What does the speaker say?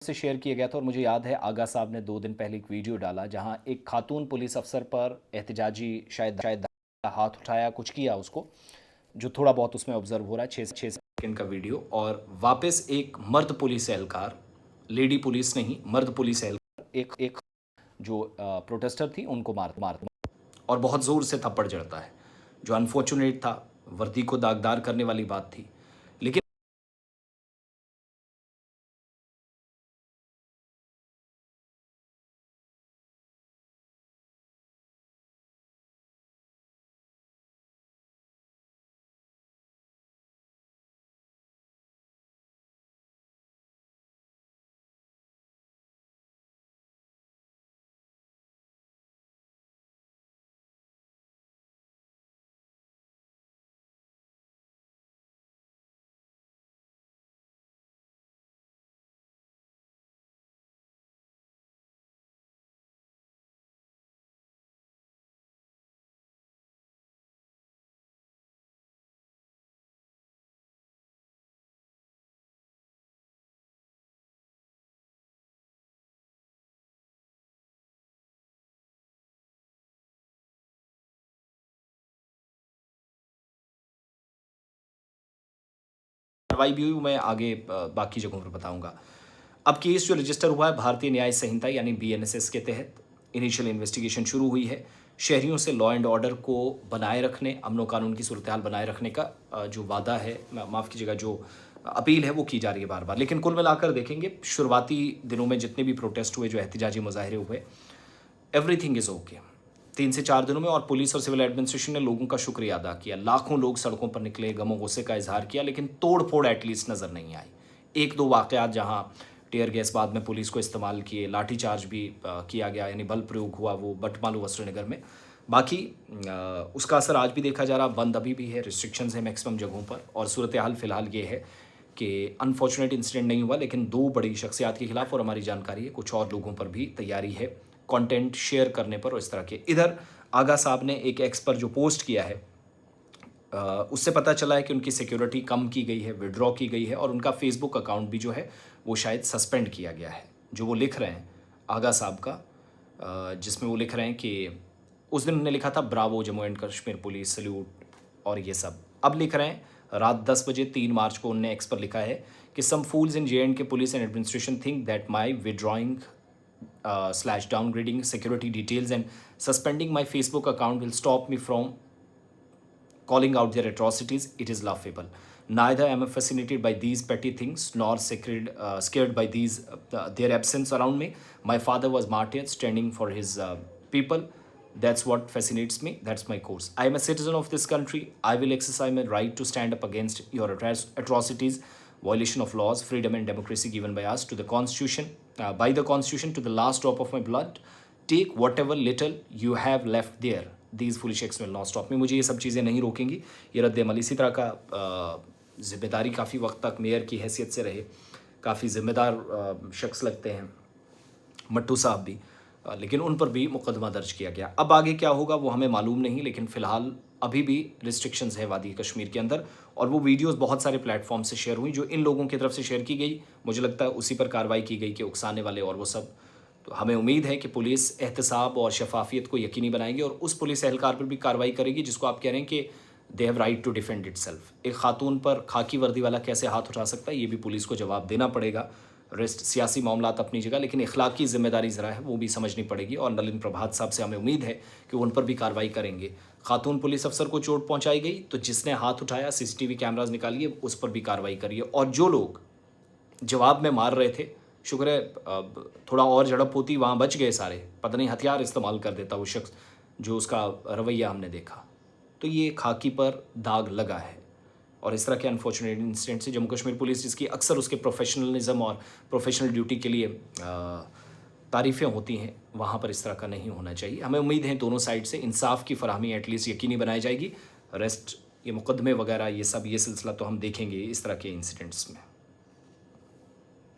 से शेयर किया गया था और मुझे याद है आगा साहब ने 2 दिन पहले एक वीडियो डाला जहां एक खातून पुलिस अफसर पर एहतजाजी शायद हाथ उठाया कुछ किया उसको, जो थोड़ा बहुत उसमें ऑब्जर्व हो रहा है 6 सेकंड का वीडियो। और वापस एक मर्द पुलिस एहलकार, लेडी पुलिस नहीं मर्द पुलिस एहलकार, एक एक जो प्रोटेस्टर थी उनको मार और बहुत ज़ोर से थप्पड़ जड़ता है, जो अनफॉर्चुनेट था, वर्दी को दागदार करने वाली बात थी। लेकिन कार्रवाई भी हुई, मैं आगे बाकी जगहों पर बताऊंगा। अब केस जो रजिस्टर हुआ है भारतीय न्याय संहिता यानी बीएनएसएस के तहत इनिशियल इन्वेस्टिगेशन शुरू हुई है। शहरियों से लॉ एंड ऑर्डर को बनाए रखने, अमन व कानून की सूरत हाल बनाए रखने का जो वादा है, माफ़ कीजिएगा, जो अपील है वो की जा रही है बार बार। लेकिन कुल मिलाकर देखेंगे शुरुआती दिनों में जितने भी प्रोटेस्ट हुए, जो एहतजाजी मुजाहरे हुए, एवरीथिंग इज़ ओके 3 से 4 दिनों में। और पुलिस और सिविल एडमिनिस्ट्रेशन ने लोगों का शुक्रिया अदा किया। लाखों लोग सड़कों पर निकले, गमो गुस्से का इजहार किया, लेकिन तोड़ फोड़ एटलीस्ट नज़र नहीं आई। एक दो वाकयात जहां टीयर गैस बाद में पुलिस को इस्तेमाल किए, लाठी चार्ज भी किया गया, यानी बल प्रयोग हुआ, वो बटमालू वस्त्रनगर में। बाकी उसका असर आज भी देखा जा रहा। बंद अभी भी है, रिस्ट्रिक्शंस है मैक्सिमम जगहों पर। और सूरत हाल फिलहाल ये है कि अनफॉर्चुनेट इंसिडेंट नहीं हुआ, लेकिन 2 बड़ी शख्सियात के खिलाफ, और हमारी जानकारी है कुछ और लोगों पर भी तैयारी है कंटेंट शेयर करने पर और इस तरह के। इधर आगा साहब ने एक एक्स पर जो पोस्ट किया है, उससे पता चला है कि उनकी सिक्योरिटी कम की गई है, विड्रॉ की गई है, और उनका फेसबुक अकाउंट भी जो है वो शायद सस्पेंड किया गया है। जो वो लिख रहे हैं आगा साहब का, जिसमें वो लिख रहे हैं कि उस दिन उन्होंने लिखा था bravo Jammu and Kashmir police salute और ये सब। अब लिख रहे हैं रात 10 बजे 3 मार्च को उन्होंने एक्स पर लिखा है कि सम फूल्स इन जे एंड के police and administration think that my withdrawing slash downgrading security details and suspending my Facebook account will stop me from calling out their atrocities. It is laughable. Neither am I fascinated by these petty things nor scared by these their absence around me. My father was martyred standing for his people. That's what fascinates me. That's my course. I am a citizen of this country. I will exercise my right to stand up against your atrocities, violation of laws, freedom and democracy given by us to the Constitution, by the Constitution to the last drop of my blood. Take whatever little you have left there. These foolish acts will not stop me. मुझे ये सब चीज़ें नहीं रोकेंगी। ये रद्द-ए-अमल इसी तरह का ज़िम्मेदारी काफ़ी वक्त तक मेयर की हैसियत से रहे, काफ़ी ज़िम्मेदार शख्स लगते हैं मट्टू साहब भी, लेकिन उन पर भी मुकदमा दर्ज किया गया। अब आगे क्या होगा वो हमें मालूम नहीं, लेकिन फ़िलहाल अभी भी रिस्ट्रिक्शंस है वादी कश्मीर के अंदर। और वो वीडियोस बहुत सारे प्लेटफॉर्म से शेयर हुई, जो इन लोगों की तरफ से शेयर की गई, मुझे लगता है उसी पर कार्रवाई की गई कि उकसाने वाले और वो सब। तो हमें उम्मीद है कि पुलिस एहतसाब और शफाफियत को यकीनी बनाएगी और उस पुलिस एहलकार पर भी कार्रवाई करेगी जिसको आप कह रहे हैं कि they have right to defend itself. एक खातून पर खाकी वर्दी वाला कैसे हाथ उठा सकता है, ये भी पुलिस को जवाब देना पड़ेगा। रेस्ट सियासी मामलात अपनी जगह, लेकिन इखलाकी जिम्मेदारी ज़रा है वो भी समझनी पड़ेगी। और नलिन प्रभात साहब से हमें उम्मीद है कि उन पर भी कार्रवाई करेंगे। खातून पुलिस अफसर को चोट पहुंचाई गई तो जिसने हाथ उठाया सीसीटीवी कैमराज निकालिए, उस पर भी कार्रवाई करिए। और जो लोग जवाब में मार रहे थे, शुक्र है थोड़ा और झड़प होती, वहाँ बच गए सारे, पता नहीं हथियार इस्तेमाल कर देता वो शख्स, जो उसका रवैया हमने देखा। तो ये खाकी पर दाग लगा है। और इस तरह के अनफॉर्चुनेट इंसिडेंट से जम्मू कश्मीर पुलिस, जिसकी अक्सर उसके प्रोफेशनलिज्म और प्रोफेशनल ड्यूटी के लिए तारीफ़ें होती हैं, वहाँ पर इस तरह का नहीं होना चाहिए। हमें उम्मीद है दोनों साइड से इंसाफ की फरहमी एटलीस्ट यकीनी बनाई जाएगी। रेस्ट ये मुकदमे वगैरह ये सब, ये सिलसिला तो हम देखेंगे इस तरह के इंसिडेंट्स में।